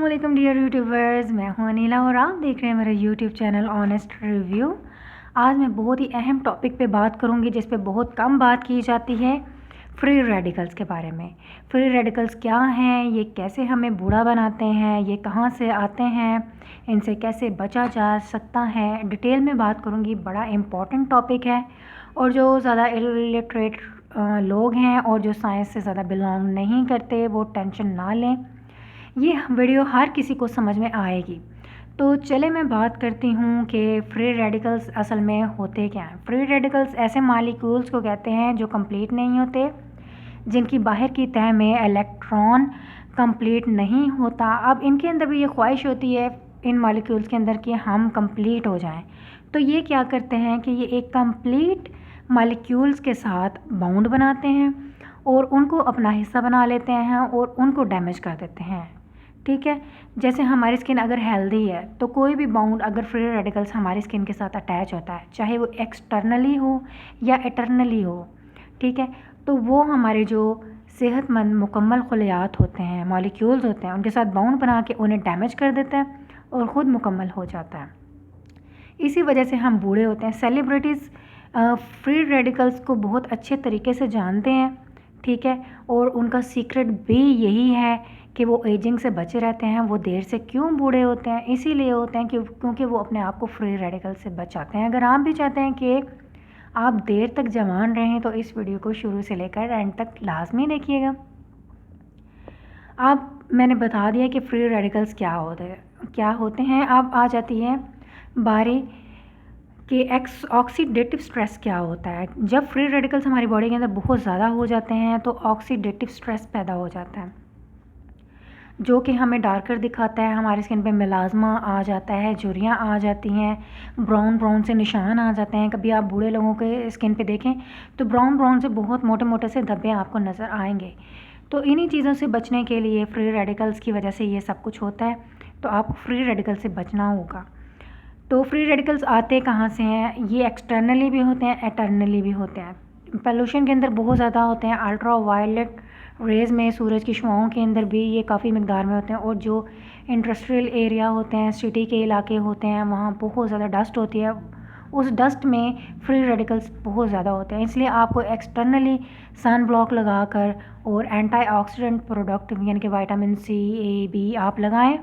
अस्सलामुअलैकुम dear YouTubers, मैं हूं अनीला और आप देख रहे हैं मेरा यूट्यूब चैनल ऑनेस्ट रिव्यू। आज मैं बहुत ही अहम टॉपिक पे बात करूंगी जिस पे बहुत कम बात की जाती है, फ्री रेडिकल्स के बारे में। फ्री रेडिकल्स क्या हैं, ये कैसे हमें बूढ़ा बनाते हैं, ये कहाँ से आते हैं, इनसे कैसे बचा जा सकता है, डिटेल में बात करूँगी। बड़ा इम्पॉर्टेंट टॉपिक है और जो ज़्यादा इलिटरेट लोग हैं और जो साइंस से ज़्यादा बिलोंग नहीं करते वो टेंशन ना लें, ये वीडियो हर किसी को समझ में आएगी। तो चले मैं बात करती हूँ कि फ्री रेडिकल्स असल में होते क्या हैं। फ्री रेडिकल्स ऐसे मॉलिक्यूल्स को कहते हैं जो कंप्लीट नहीं होते, जिनकी बाहर की तह में इलेक्ट्रॉन कंप्लीट नहीं होता। अब इनके अंदर भी ये ख्वाहिश होती है इन मॉलिक्यूल्स के अंदर कि हम कंप्लीट हो जाएं। तो ये क्या करते हैं कि ये एक कंप्लीट मॉलिक्यूल्स के साथ बाउंड बनाते हैं और उनको अपना हिस्सा बना लेते हैं और उनको डैमेज कर देते हैं। ठीक है, जैसे हमारी स्किन अगर हेल्दी है तो कोई भी बाउंड अगर फ्री रेडिकल्स हमारी स्किन के साथ अटैच होता है, चाहे वो एक्सटर्नली हो या इंटरनली हो, ठीक है, तो वो हमारे जो सेहतमंद मुकम्मल खलियात होते हैं, मॉलिक्यूल्स होते हैं, उनके साथ बाउंड बना के उन्हें डैमेज कर देता है और ख़ुद मुकम्मल हो जाता है। इसी वजह से हम बूढ़े होते हैं। सेलिब्रिटीज़ फ्री रेडिकल्स को बहुत अच्छे तरीके से जानते हैं, ठीक है, और उनका सीक्रेट भी यही है कि वो एजिंग से बचे रहते हैं। वो देर से क्यों बूढ़े होते हैं, इसीलिए होते हैं क्योंकि वो अपने आप को फ्री रेडिकल से बचाते हैं। अगर आप भी चाहते हैं कि आप देर तक जवान रहें तो इस वीडियो को शुरू से लेकर एंड तक लाजमी देखिएगा। अब मैंने बता दिया कि फ्री रेडिकल्स क्या होते हैं। अब आ जाती है बारी कि ऑक्सीडेटिव स्ट्रेस क्या होता है। जब फ्री रेडिकल्स हमारी बॉडी के अंदर बहुत ज़्यादा हो जाते हैं तो ऑक्सीडेटिव स्ट्रेस पैदा हो जाता है, जो कि हमें डार्कर दिखाता है। हमारी स्किन पे मेलाज़्मा आ जाता है, झुर्रियाँ आ जाती हैं, ब्राउन से निशान आ जाते हैं। कभी आप बूढ़े लोगों के स्किन पे देखें तो ब्राउन से बहुत मोटे मोटे से धब्बे आपको नज़र आएंगे। तो इन्हीं चीज़ों से बचने के लिए फ्री रेडिकल्स की वजह से ये सब कुछ होता है, तो आपको फ्री रेडिकल से बचना होगा। तो फ्री रेडिकल्स आते कहाँ से हैं? ये एक्सटर्नली भी होते हैं, इंटरनली भी होते हैं। पोल्यूशन के अंदर बहुत ज़्यादा होते हैं, अल्ट्रा वायलेट रेज़ में, सूरज की शुआओं के अंदर भी ये काफ़ी मकदार में होते हैं। और जो इंडस्ट्रियल एरिया होते हैं, सिटी के इलाके होते हैं, वहाँ बहुत ज़्यादा डस्ट होती है। उस डस्ट में फ्री रेडिकल्स बहुत ज़्यादा होते हैं। इसलिए आपको एक्सटर्नली सन ब्लॉक लगा कर और एंटीऑक्सीडेंट प्रोडक्ट यानी कि विटामिन सी, ए, बी आप लगाएं,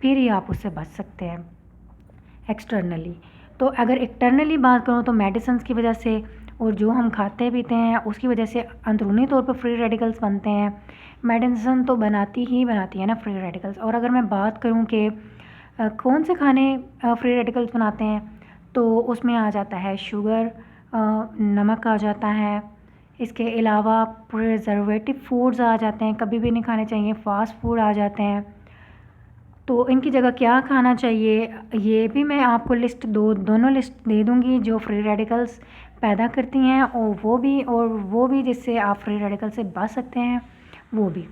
फिर ही आप उससे बच सकते हैं एक्सटर्नली। तो अगर इंटरनली बात करूँ तो मेडिसिन्स की वजह से और जो हम खाते पीते हैं उसकी वजह से अंदरूनी तौर पर फ्री रेडिकल्स बनते हैं। मेडिसिन तो बनाती है ना फ्री रेडिकल्स। और अगर मैं बात करूँ कि कौन से खाने फ्री रेडिकल्स बनाते हैं, तो उसमें आ जाता है शुगर, नमक आ जाता है, इसके अलावा प्रिजर्वेटिव फूड्स आ जाते हैं, कभी भी नहीं खाने चाहिए। फास्ट फूड आ जाते हैं। तो इनकी जगह क्या खाना चाहिए, ये भी मैं आपको दोनों लिस्ट दे दूँगी जो फ्री रेडिकल्स पैदा करती हैं, और वो भी जिससे आप फ्री रेडिकल से बच सकते हैं, वो भी।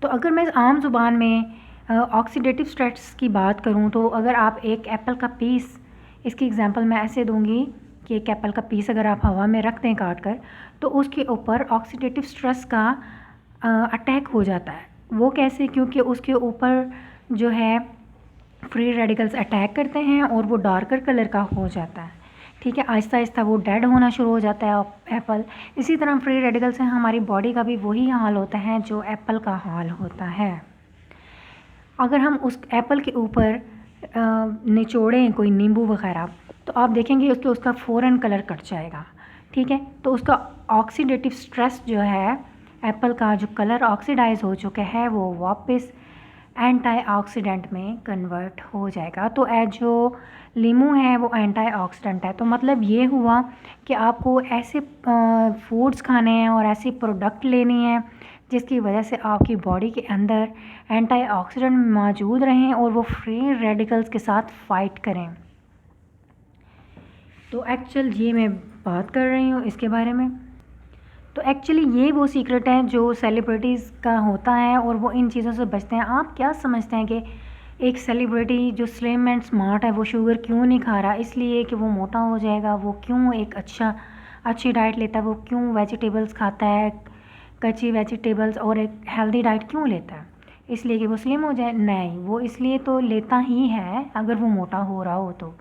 तो अगर मैं आम ज़ुबान में ऑक्सीडेटिव स्ट्रेस की बात करूं, तो अगर आप एक एप्पल का पीस, इसकी एग्जांपल मैं ऐसे दूंगी कि एक एप्पल का पीस अगर आप हवा में रख दें काट कर, तो उसके ऊपर ऑक्सीडेटिव स्ट्रेस का अटैक हो जाता है। वो कैसे? क्योंकि उसके ऊपर जो है फ्री रेडिकल्स अटैक करते हैं और वो डार्कर कलर का हो जाता है, ठीक है। आहिस्ता आहिस्ता वो डेड होना शुरू हो जाता है एप्पल। इसी तरह फ्री रेडिकल से हमारी बॉडी का भी वही हाल होता है जो एप्पल का हाल होता है। अगर हम उस एप्पल के ऊपर निचोड़ें कोई नींबू वगैरह, तो आप देखेंगे उसका फ़ौरन कलर कट जाएगा, ठीक है। तो उसका ऑक्सीडेटिव स्ट्रेस जो है, एप्पल का जो कलर ऑक्सीडाइज हो चुका है, वो वापस एंटीऑक्सीडेंट में कन्वर्ट हो जाएगा। तो जो लीमू है वो एंटीऑक्सीडेंट है। तो मतलब ये हुआ कि आपको ऐसे फूड्स खाने हैं और ऐसी प्रोडक्ट लेनी है जिसकी वजह से आपकी बॉडी के अंदर एंटीऑक्सीडेंट मौजूद रहें और वो फ्री रेडिकल्स के साथ फाइट करें। तो एक्चुअल ये मैं बात कर रही हूँ इसके बारे में। तो एक्चुअली ये वो सीक्रेट है जो सेलिब्रिटीज़ का होता है और वो इन चीज़ों से बचते हैं। आप क्या समझते हैं कि एक सेलिब्रिटी जो स्लिम एंड स्मार्ट है वो शुगर क्यों नहीं खा रहा? इसलिए कि वो मोटा हो जाएगा। वो क्यों एक अच्छी डाइट लेता है? वो क्यों वेजिटेबल्स खाता है, कच्ची वेजिटेबल्स, और एक हेल्दी डाइट क्यों लेता है? इसलिए कि वो स्लिम हो जाए, नहीं, वो इसलिए तो लेता ही है अगर वो मोटा हो रहा हो तो।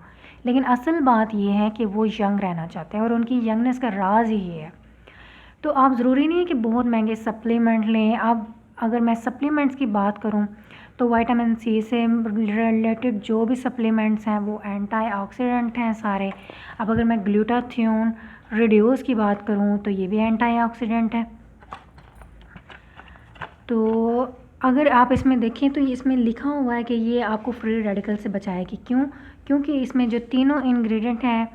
लेकिन असल बात ये है कि वो यंग रहना चाहते हैं और उनकी यंगनेस का राज ही ये है। तो आप ज़रूरी नहीं है कि बहुत महंगे सप्लीमेंट लें। अब अगर मैं सप्लीमेंट्स की बात करूं तो विटामिन सी से रिलेटेड जो भी सप्लीमेंट्स हैं वो एंटीऑक्सीडेंट हैं सारे। अब अगर मैं ग्लूटाथियोन रिड्यूस की बात करूं तो ये भी एंटीऑक्सीडेंट है। तो अगर आप इसमें देखें तो इसमें लिखा हुआ है कि ये आपको फ्री रेडिकल से बचाएगी। क्यों? क्योंकि इसमें जो तीनों इंग्रेडिएंट हैं,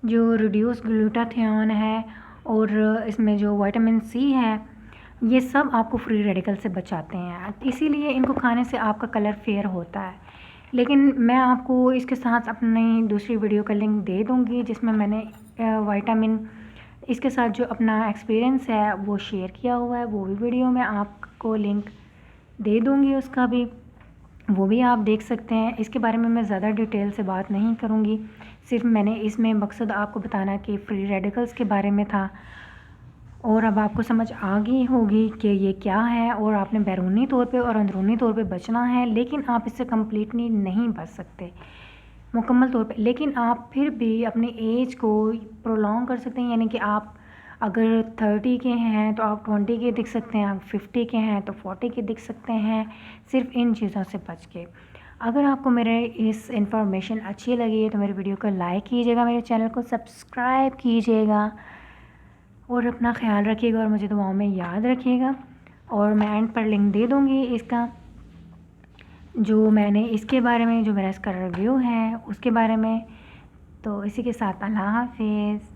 जो रिड्यूस ग्लूटाथियोन है और इसमें जो विटामिन सी है, ये सब आपको फ्री रेडिकल से बचाते हैं, इसीलिए इनको खाने से आपका कलर फेयर होता है। लेकिन मैं आपको इसके साथ अपनी दूसरी वीडियो का लिंक दे दूँगी जिसमें मैंने विटामिन इसके साथ जो अपना एक्सपीरियंस है वो शेयर किया हुआ है, वो भी वीडियो में आपको लिंक दे दूँगी उसका भी, वो भी आप देख सकते हैं। इसके बारे में मैं ज़्यादा डिटेल से बात नहीं करूँगी, सिर्फ मैंने इसमें मकसद आपको बताना कि फ्री रेडिकल्स के बारे में था। और अब आपको समझ आ गई होगी कि ये क्या है और आपने बैरूनी तौर पे और अंदरूनी तौर पे बचना है, लेकिन आप इससे कम्प्लीटली नहीं बच सकते मुकम्मल तौर पे। लेकिन आप फिर भी अपनी एज को प्रोलॉन्ग कर सकते हैं, यानी कि आप अगर 30 के हैं तो आप 20 के दिख सकते हैं, आप 50 के हैं तो 40 के दिख सकते हैं, सिर्फ इन चीज़ों से बच के। अगर आपको मेरे इस इंफॉर्मेशन अच्छी लगी है तो मेरी वीडियो को लाइक कीजिएगा, मेरे चैनल को सब्सक्राइब कीजिएगा और अपना ख्याल रखिएगा और मुझे दुआओं में याद रखिएगा। और मैं एंड पर लिंक दे दूँगी इसका, जो मैंने इसके बारे में, जो मेरा इसका रिव्यू है उसके बारे में। तो इसी के साथ अल्लाह हाफ़िज़।